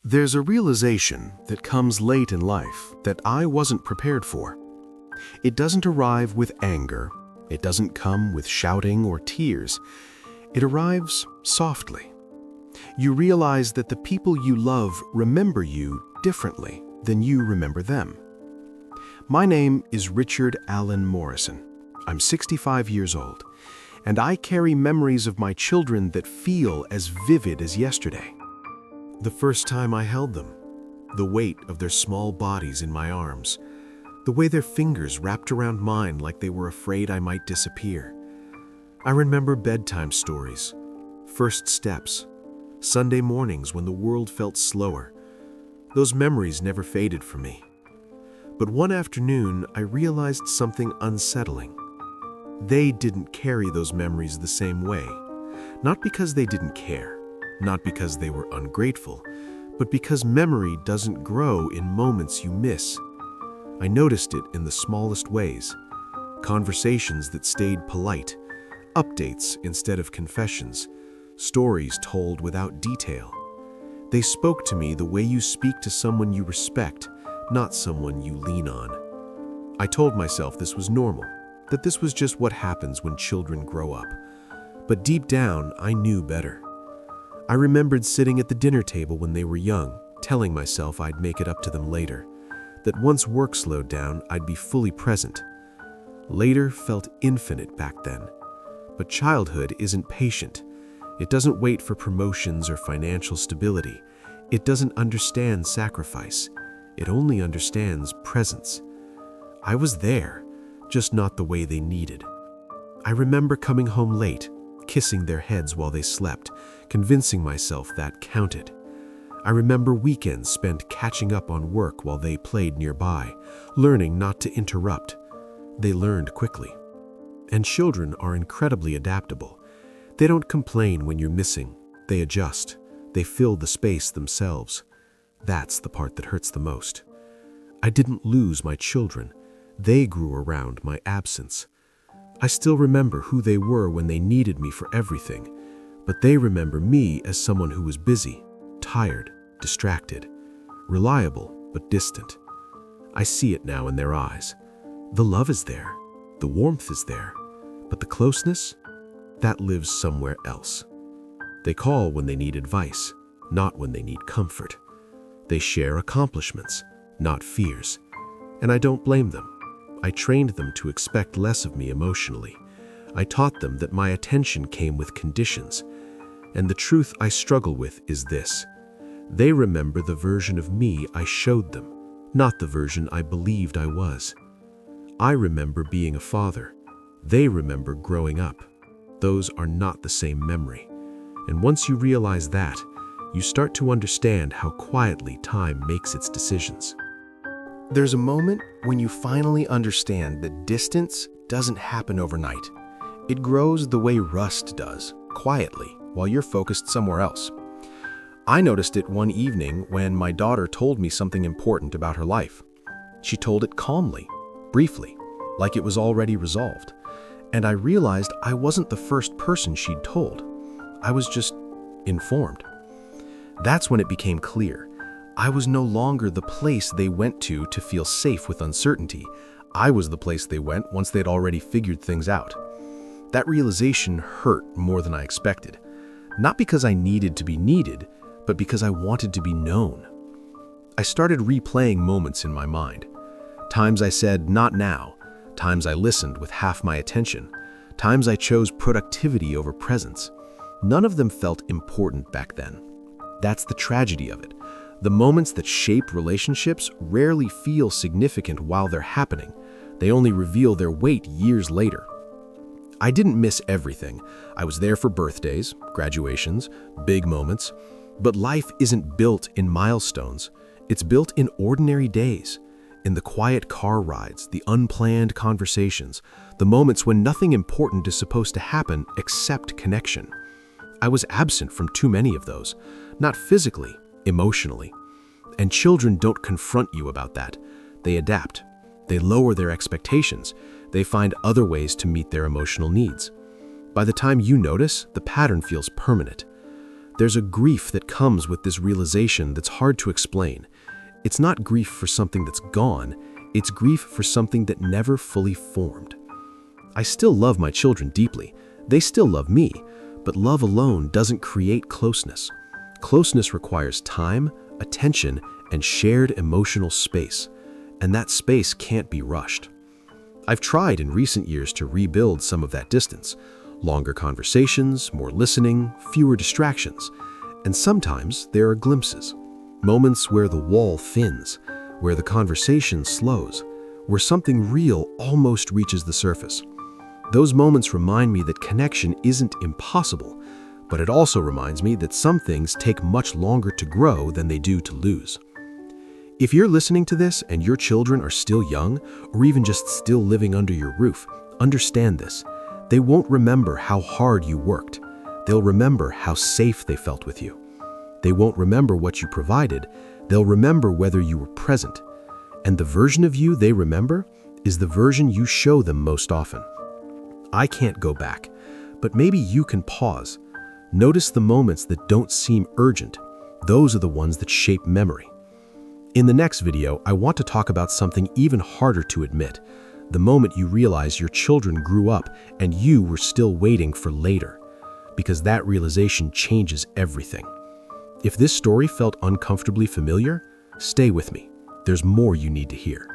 There's a realization that comes late in life that I wasn't prepared for. It doesn't arrive with anger. It doesn't come with shouting or tears. It arrives softly. You realize that the people you love remember you differently than you remember them. My name is Richard Allen Morrison. I'm 65 years old, and I carry memories of my children that feel as vivid as yesterday. The first time I held them, the weight of their small bodies in my arms, the way their fingers wrapped around mine like they were afraid I might disappear. I remember bedtime stories, first steps, Sunday mornings when the world felt slower. Those memories never faded for me. But one afternoon, I realized something unsettling. They didn't carry those memories the same way, not because they didn't care, not because they were ungrateful, but because memory doesn't grow in moments you miss. I noticed it in the smallest ways. Conversations that stayed polite, updates instead of confessions, stories told without detail. They spoke to me the way you speak to someone you respect, not someone you lean on. I told myself this was normal, that this was just what happens when children grow up. But deep down, I knew better. I remembered sitting at the dinner table when they were young, telling myself I'd make it up to them later, that once work slowed down, I'd be fully present. Later felt infinite back then. But childhood isn't patient. It doesn't wait for promotions or financial stability. It doesn't understand sacrifice. It only understands presence. I was there, just not the way they needed. I remember coming home late, kissing their heads while they slept, convincing myself that counted. I remember weekends spent catching up on work while they played nearby, learning not to interrupt. They learned quickly. And children are incredibly adaptable. They don't complain when you're missing. They adjust. They fill the space themselves. That's the part that hurts the most. I didn't lose my children. They grew around my absence. I still remember who they were when they needed me for everything, but they remember me as someone who was busy, tired, distracted, reliable but distant. I see it now in their eyes. The love is there, the warmth is there, but the closeness, that lives somewhere else. They call when they need advice, not when they need comfort. They share accomplishments, not fears, and I don't blame them. I trained them to expect less of me emotionally. I taught them that my attention came with conditions. And the truth I struggle with is this: they remember the version of me I showed them, not the version I believed I was. I remember being a father. They remember growing up. Those are not the same memory. And once you realize that, you start to understand how quietly time makes its decisions. There's a moment when you finally understand that distance doesn't happen overnight. It grows the way rust does, quietly, while you're focused somewhere else. I noticed it one evening when my daughter told me something important about her life. She told it calmly, briefly, like it was already resolved. And I realized I wasn't the first person she'd told. I was just informed. That's when it became clear. I was no longer the place they went to feel safe with uncertainty. I was the place they went once they'd already figured things out. That realization hurt more than I expected. Not because I needed to be needed, but because I wanted to be known. I started replaying moments in my mind. Times I said, "Not now." Times I listened with half my attention. Times I chose productivity over presence. None of them felt important back then. That's the tragedy of it. The moments that shape relationships rarely feel significant while they're happening. They only reveal their weight years later. I didn't miss everything. I was there for birthdays, graduations, big moments. But life isn't built in milestones. It's built in ordinary days, in the quiet car rides, the unplanned conversations, the moments when nothing important is supposed to happen except connection. I was absent from too many of those, not physically, emotionally. And children don't confront you about that. They adapt. They lower their expectations. They find other ways to meet their emotional needs. By the time you notice, the pattern feels permanent. There's a grief that comes with this realization that's hard to explain. It's not grief for something that's gone, it's grief for something that never fully formed. I still love my children deeply. They still love me, but love alone doesn't create closeness. Closeness requires time, attention, and shared emotional space, and that space can't be rushed. I've tried in recent years to rebuild some of that distance. Longer conversations, more listening, fewer distractions. And sometimes there are glimpses, moments where the wall thins, where the conversation slows, where something real almost reaches the surface. Those moments remind me that connection isn't impossible, but it also reminds me that some things take much longer to grow than they do to lose. If you're listening to this and your children are still young, or even just still living under your roof, understand this. They won't remember how hard you worked. They'll remember how safe they felt with you. They won't remember what you provided. They'll remember whether you were present. And the version of you they remember is the version you show them most often. I can't go back, but maybe you can pause. Notice the moments that don't seem urgent. Those are the ones that shape memory. In the next video, I want to talk about something even harder to admit. The moment you realize your children grew up and you were still waiting for later. Because that realization changes everything. If this story felt uncomfortably familiar, stay with me. There's more you need to hear.